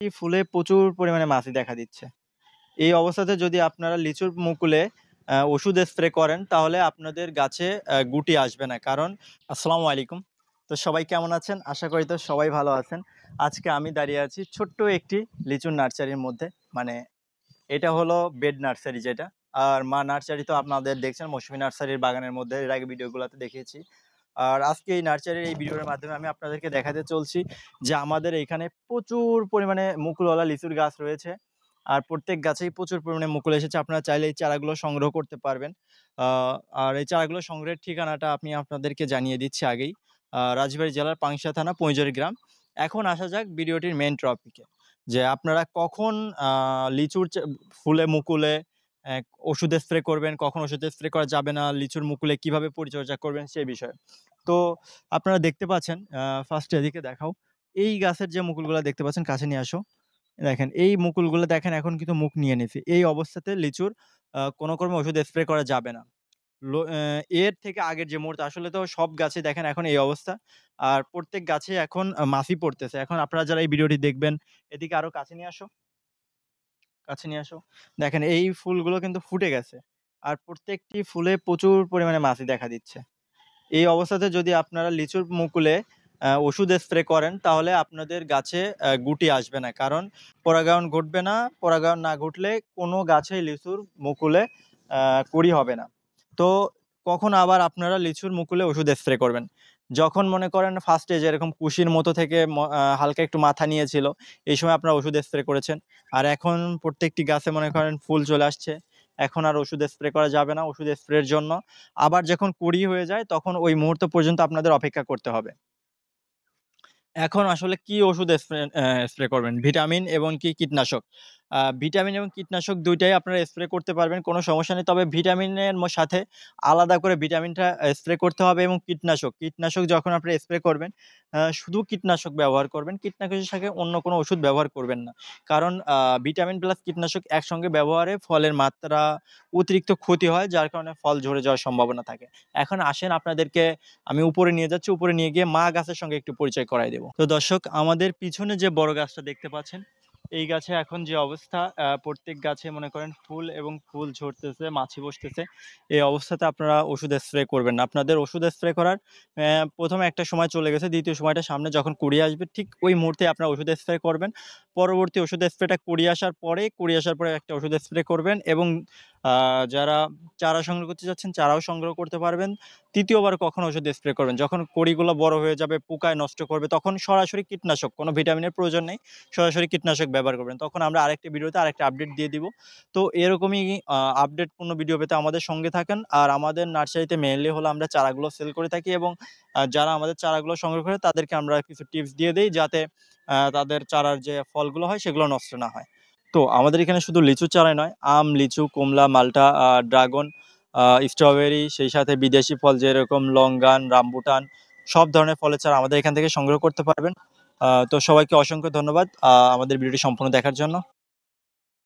ফুলে প্রচুর পরিমাণে মাছি দেখা দিচ্ছে। এই অবস্থাতে যদি আপনারা লিচুর মুকুলে ওষুধ স্প্রে করেন তাহলে আপনাদের গাছে গুটি আসবে না। কারণ আসসালামু আলাইকুম। তো সবাই কেমন আছেন? আশা করি তো সবাই ভালো আছেন। আজকে আমি দাঁড়িয়ে আছি ছোট্ট একটি লিচুর নার্সারির মধ্যে। মানে এটা হলো বেড নার্সারি যেটা। আর মা নার্সারি তো আপনাদের দেখছেন মৌসুমী নার্সারির বাগানের মধ্যে এর আগে ভিডিওগুলোতে দেখিয়েছি। আর আজকে এই নার্সারির এই ভিডিওর মাধ্যমে আমি আপনাদেরকে দেখাতে চলছি যে আমাদের এখানে প্রচুর পরিমাণে মুকুলওয়ালা লিচুর গাছ রয়েছে। আর প্রত্যেক গাছেই প্রচুর পরিমাণে মুকুল এসেছে। আপনারা চাইলে এই চারাগুলো সংগ্রহ করতে পারবেন। আ আর এই চারাগুলো সংগ্রহের ঠিকানাটা আমি আপনাদেরকে জানিয়ে দিচ্ছি আগেই। রাজবাড়ী জেলার পাংশা থানা পৈঁজরি গ্রাম। এখন আসা যাক ভিডিওটির মেইন টপিকে। যে আপনারা কখন আ লিচুর ফুলে মুকুলে ওষুধ স্প্রে করবেন, কখন ওষুধ স্প্রে করা যাবে না, লিচুর মুকুলে কিভাবে পরিচর্যা করবেন সেই বিষয়ে। তো আপনারা দেখতে পাচ্ছেন ফার্স্ট এদিকে দেখাও। এই গাছের যে মুকুলগুলা দেখতে পাচ্ছেন কাছে নিয়ে আসো। দেখেন এই মুকুলগুলো দেখেন এখন কিন্তু মুখ নিয়ে নিছে। এই অবস্থাতে লিচুর কোন ক্রমে ওষুধ স্প্রে করা যাবে না। এর থেকে আগের যে মুহূর্তে আসলে তো সব গাছে দেখেন এখন এই অবস্থা। আর প্রত্যেক গাছে এখন মাছি পড়তেছে। এখন আপনারা যারা এই ভিডিওটি দেখবেন, এদিকে আরো কাছে নিয়ে আসো, কাছে নিয়ে আসো। দেখেন এই ফুলগুলো কিন্তু ফুটে গেছে। আর প্রত্যেকটি ফুলে প্রচুর পরিমাণে মাছি দেখা দিচ্ছে। এই অবস্থাতে যদি আপনারা লিচুর মুকুলে ওষুধ স্প্রে করেন তাহলে আপনাদের গাছে গুটি আসবে না। কারণ পরাগায়ন ঘটবে না। পরাগায়ন না ঘটলে কোনো গাছেই লিচুর মুকুলে আ কুঁড়ি হবে না। তো কখন আবার আপনারা লিচুর মুকুলে ওষুধ স্প্রে করবেন? যখন মনে করেন ফার্স্ট এ যেরকম কুশির মতো থেকে হালকা একটু মাথা নিয়েছিল, এই সময় আপনারা ওষুধ স্প্রে করেছেন। আর এখন প্রত্যেকটি গাছে মনে করেন ফুল চলে আসছে। এখন আর ওষুধ স্প্রে করা যাবে না। ওষুধ স্প্রের জন্য আবার যখন কুঁড়ি হয়ে যায় তখন ওই মুহূর্ত পর্যন্ত আপনাদের অপেক্ষা করতে হবে। এখন আসলে কি ওষুধ স্প্রে করবেন? ভিটামিন এবং কি কীটনাশক। ভিটামিন এবং কীটনাশক ২ টাই আপনারা স্প্রে করতে পারবেন, কোনো সমস্যা নেই। তবে ভিটামিনের সাথে আলাদা করে ভিটামিনটা স্প্রে করতে হবে এবং কীটনাশক যখন আপনি স্প্রে করবেন, শুধু কীটনাশক ব্যবহার করবেন। কীটনাশকের সাথে অন্য কোনো ওষুধ ব্যবহার করবেন না। কারণ ভিটামিন প্লাস কীটনাশক একসঙ্গে ব্যবহারে ফলের মাত্রা অতিরিক্ত ক্ষতি হয়, যার কারণে ফল ঝরে যাওয়ার সম্ভাবনা থাকে। এখন আসেন আপনাদেরকে আমি উপরে নিয়ে যাচ্ছি। উপরে নিয়ে গিয়ে মা গাছের সঙ্গে একটু পরিচয় করায় দেব। তো দর্শক আমাদের পিছনে যে বড় গাছটা দেখতে পাচ্ছেন, এই গাছে এখন যে অবস্থা প্রত্যেক গাছে মনে করেন ফুল এবং ফুল ঝরতেছে, মাছি বসতেছে। এই অবস্থাতে আপনারা ওষুধ স্প্রে করবেন না। আপনাদের ওষুধ স্প্রে করার ১ম এ একটা সময় চলে গেছে। ২য় সময়টা সামনে যখন কুঁড়ি আসবে ঠিক ওই মুহূর্তে আপনারা ওষুধ স্প্রে করবেন। পরবর্তী ওষুধ স্প্রেটা কুঁড়ি আসার পরে একটা ওষুধ স্প্রে করবেন এবং আ যারা চারা সংগ্রহ করতে চাচ্ছেন চারাও সংগ্রহ করতে পারবেন। ৩য় বার কখন ওষুধ স্প্রে করবেন? যখন কড়িগুলো বড় হয়ে যাবে, পোকায় নষ্ট করবে তখন সরাসরি কীটনাশক, কোনো ভিটামিনের প্রয়োজন নেই। সরাসরি কীটনাশক ব্যবহার করবেন। তখন আমরা আরেকটি ভিডিওতে আরেকটা আপডেট দিয়ে দিব। তো এরকমই আপডেটপূর্ণ ভিডিও পেতে আমাদের সঙ্গে থাকেন। আর আমাদের নার্সারিতে মেইনলি হলো আমরা চারাগুলো সেল করে থাকি এবং যারা আমাদের চারাগুলো সংগ্রহ করে তাদেরকে আমরা কিছু টিপস দিয়ে দেই যাতে তাদের চারার যে ফলগুলো হয় সেগুলো নষ্ট না হয়। তো আমাদের এখানে শুধু লিচু চারাই নয়, আম, লিচু, কমলা, মাল্টা, ড্রাগন, স্ট্রবেরি, সেই সাথে বিদেশি ফল যেরকম লঙ্গান, রামবুটান সব ধরনের ফলের চারা আমাদের এখান থেকে সংগ্রহ করতে পারবেন। তো সবাইকে অসংখ্য ধন্যবাদ আমাদের ভিডিওটি সম্পূর্ণ দেখার জন্য।